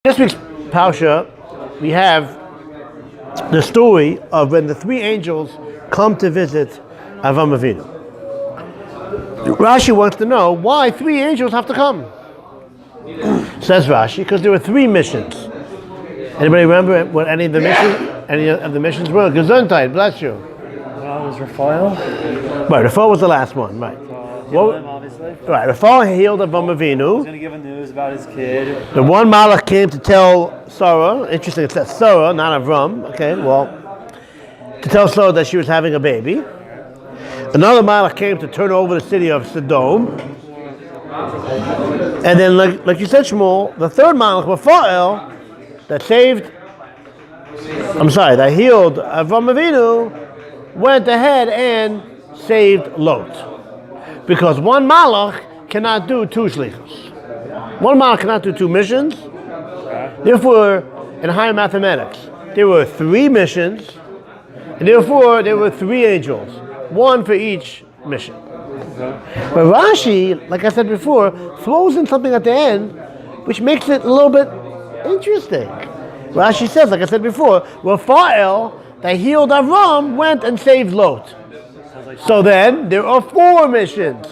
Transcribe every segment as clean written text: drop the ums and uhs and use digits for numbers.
This week's Parsha, we have the story of when the three angels come to visit Avram Avinu. Rashi wants to know why three angels have to come. Says Rashi, because there were three missions. Anybody remember what any of the missions were? Gesundheit, bless you. Well, it was Raphael. Right, Raphael was the last one, right. Healed him, obviously. Right, Raphael healed Avram Avinu. He was going to give him news about his kid. The one Malach came to tell Sarah, interesting, it says Sarah, not Avram, okay, well, to tell Sarah that she was having a baby. Another Malach came to turn over the city of Sodom. And then, like you said, Shmuel, the third Malach, Raphael, that healed Avram Avinu, went ahead and saved Lot. Because one Malach cannot do two shlichus. One Malach cannot do two missions. Therefore, in higher mathematics, there were three missions, and therefore there were three angels, one for each mission. But Rashi, like I said before, throws in something at the end, which makes it a little bit interesting. Rashi says, like I said before, Raphael, that healed Avram, went and saved Lot. So then, there are four missions.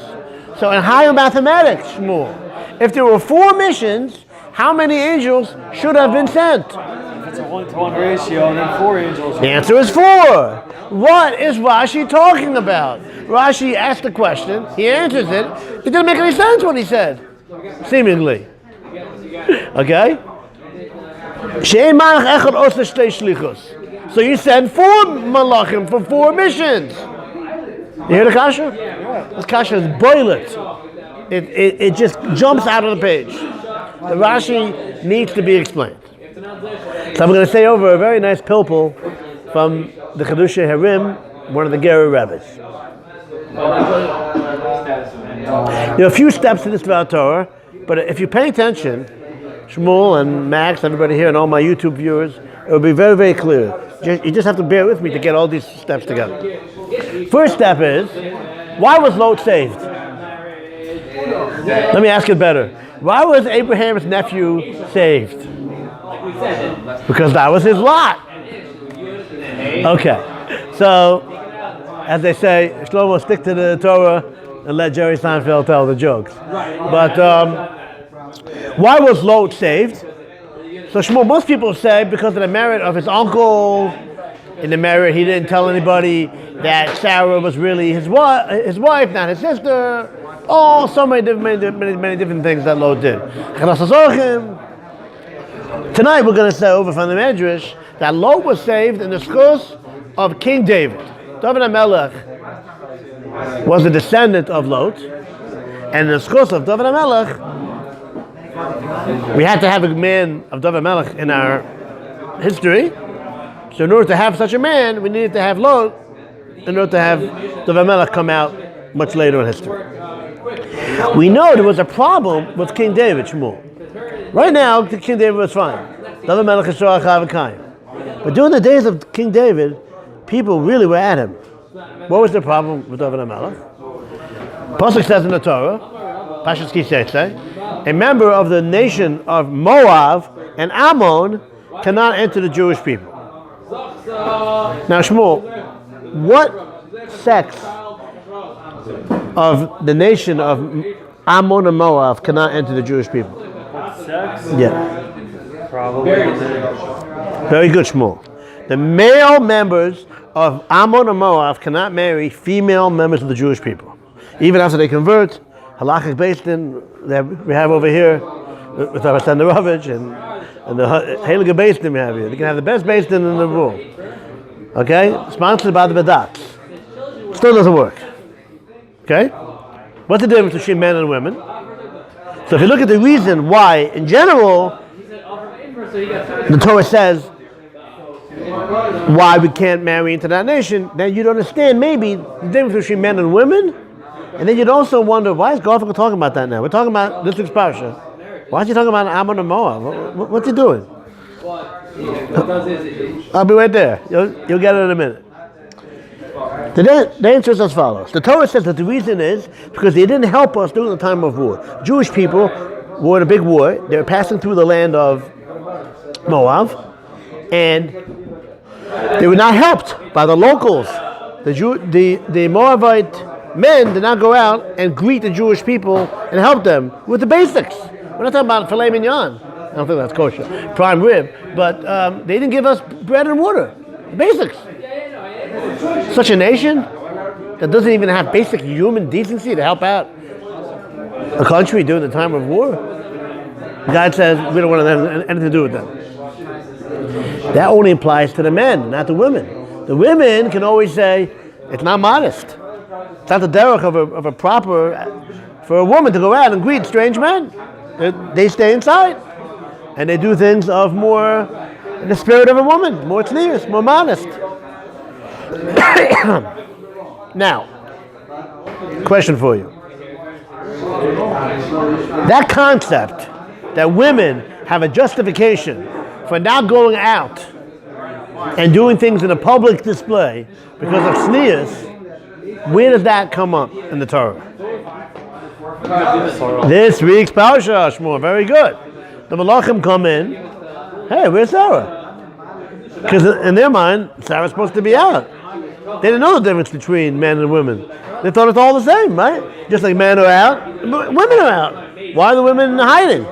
So in higher mathematics, Shmuel, if there were four missions, how many angels should have been sent? If it's a 1-to-1 ratio, then four angels. The answer is four. What is Rashi talking about? Rashi asked the question, he answers it. It didn't make any sense what he said, seemingly. Okay? So you send four malachim for four missions. You hear the kasha? This kasha is boilet. It just jumps out of the page. The Rashi needs to be explained. So I'm going to say over a very nice pilpul from the Chiddushei Harim, one of the Gera rabbis. There are a few steps in this Torah, but if you pay attention, Shmuel and Max, everybody here, and all my YouTube viewers, it will be very, very clear. You just have to bear with me to get all these steps together. First step is, why was Lot saved? Let me ask it better. Why was Abraham's nephew saved? Because that was his lot. Okay, so as they say, Shlomo, stick to the Torah and let Jerry Seinfeld tell the jokes. But why was Lot saved? So Shmuel, most people say because of the merit of his uncle. In the merit, he didn't tell anybody that Sarah was really his wife, not his sister. Oh, so many different things that Lot did. Tonight we're going to say over from the Medrash that Lot was saved in the schus of King David. David HaMelech was a descendant of Lot, and in the schus of David HaMelech, we had to have a man of David HaMelech in our history. So in order to have such a man, we needed to have Lot in order to have David HaMelech come out much later in history. We know there was a problem with King David, Shmuel. Right now, King David was fine. David HaMelech is Kayim. But during the days of King David, people really were at him. What was the problem with David HaMelech? Pasuk says in the Torah, Parshas Kisetse, a member of the nation of Moab and Ammon cannot enter the Jewish people. Now, Shmuel, what sects of the nation of Ammon and Moab cannot enter the Jewish people? Sex? Yeah. Probably. Very good, Shmuel. The male members of Ammon and Moab cannot marry female members of the Jewish people. Even after they convert, halachic Beis Din that we have over here with our Senderovich and the Heilige Beis Din we have here. They can have the best Beis Din in the world. Okay? Sponsored by the Badats. Still doesn't work. Okay? What's the difference between men and women? So if you look at the reason why, in general, the Torah says why we can't marry into that nation, then you'd understand maybe the difference between men and women, and then you'd also wonder, why is Garfunkel talking about that now? We're talking about this week's Parsha. Why is he talking about Ammon and Moab? What's he doing? I'll be right there. You'll get it in a minute. The answer is as follows. The Torah says that the reason is because they didn't help us during the time of war. Jewish people were in a big war. They were passing through the land of Moab, and they were not helped by the locals. The Moabite men did not go out and greet the Jewish people and help them with the basics. We're not talking about filet mignon. I don't think that's kosher. Prime rib. But they didn't give us bread and water. The basics. Such a nation that doesn't even have basic human decency to help out a country during the time of war. God says we don't want to have anything to do with them. That only applies to the men, not the women. The women can always say, it's not modest. It's not the derech of a proper, for a woman to go out and greet strange men. They stay inside. And they do things of more, in the spirit of a woman, more tznius, more modest. Now, question for you. That concept that women have a justification for not going out and doing things in a public display because of tznius, where does that come up in the Torah? This week's Parshas, Shmuel, very good. The Malachim come in, hey, where's Sarah? Because in their mind, Sarah's supposed to be out. They didn't know the difference between men and women. They thought it's all the same, right? Just like men are out, women are out. Why are the women hiding?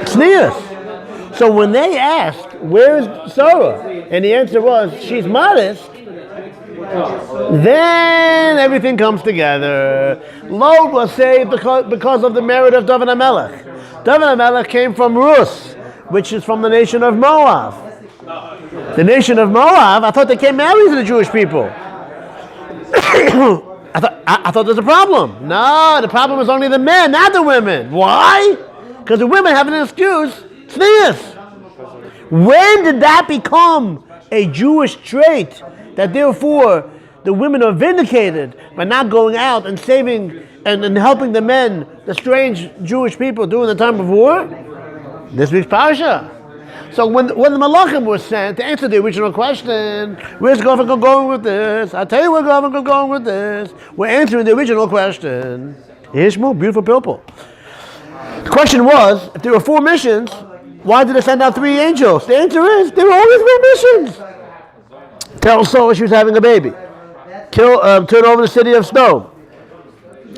Tznius. So when they asked, where's Sarah? And the answer was, she's modest. Then everything comes together. Lot was saved because of the merit of David HaMelech. David HaMelech came from Rus, which is from the nation of Moab. The nation of Moab, I thought they came married to the Jewish people. I thought there's a problem. No, the problem is only the men, not the women. Why? Because the women have an excuse. Tznius. When did that become a Jewish trait that therefore the women are vindicated by not going out and saving and helping the men, the strange Jewish people during the time of war? This week's Parsha. So when the Malachim were sent to answer the original question, where's Garfunkel going with this? I'll tell you where Garfunkel's going with this. We're answering the original question. Here's more beautiful people. The question was, if there were 4 missions, why did they send out 3 angels? The answer is, there were only 3 missions. Tell Sarah she was having a baby. Turn over the city of stone.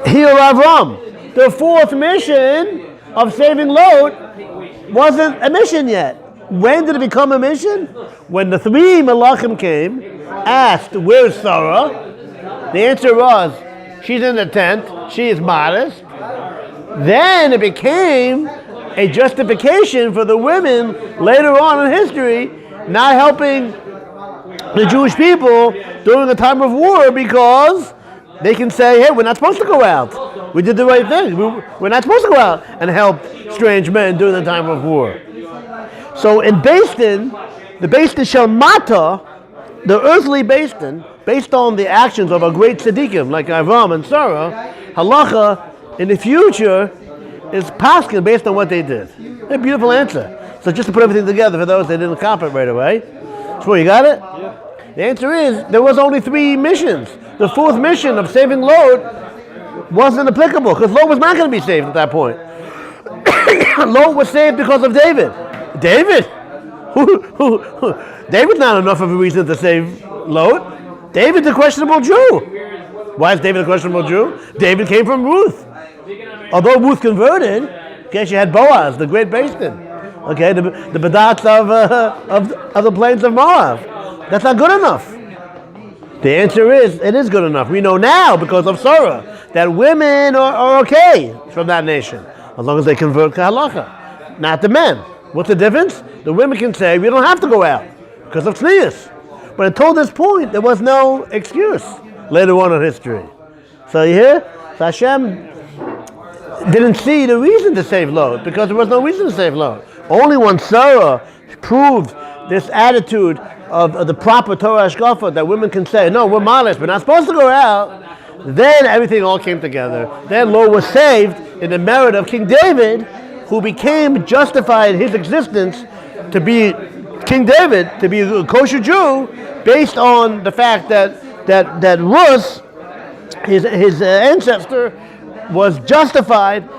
Heal Avram. The 4th mission of saving Lot wasn't a mission yet. When did it become a mission? When the 3 Malachim came, asked, where's Sarah? The answer was, she's in the tent, she is modest. Then it became a justification for the women later on in history not helping the Jewish people during a time of war because they can say, hey, we're not supposed to go out. We did the right thing. We're not supposed to go out and help strange men during the time of war. So in Beis Din, the Beis Din Shel Mata, the earthly Beis Din, based on the actions of a great tzaddikim like Avram and Sarah, halacha in the future is paskin based on what they did. A beautiful answer. So just to put everything together for those that didn't cop it right away. So you got it? Yeah. The answer is there was only 3 missions. The 4th mission of saving Lot wasn't applicable because Lot was not going to be saved at that point. Lot was saved because of David. David? David's not enough of a reason to save Lot. David's a questionable Jew. Why is David a questionable Jew? David came from Ruth. Although Ruth converted, okay, she had Boaz, the great Beis Din. Okay, the Badats of the plains of Moab. That's not good enough. The answer is, it is good enough. We know now, because of Sarah, that women are okay from that nation, as long as they convert to halacha. Not the men. What's the difference? The women can say, we don't have to go out, because of tznius. But until this point, there was no excuse later on in history. So you hear? So Hashem didn't see the reason to save Lot, because there was no reason to save Lot. Only when Sarah proved this attitude of the proper Torah hashkafa that women can say, no, we're modest, we're not supposed to go out, then everything all came together. Then Lot was saved in the merit of King David, who became justified his existence to be King David, to be a kosher Jew, based on the fact that Rus, his ancestor, was justified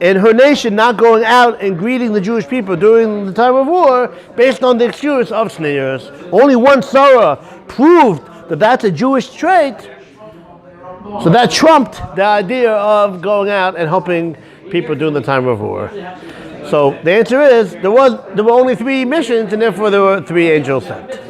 in her nation not going out and greeting the Jewish people during the time of war based on the excuse of sneers. Only one Sarah proved that that's a Jewish trait, so that trumped the idea of going out and helping people during the time of war. So the answer is there were only 3 missions, and therefore there were 3 angels sent.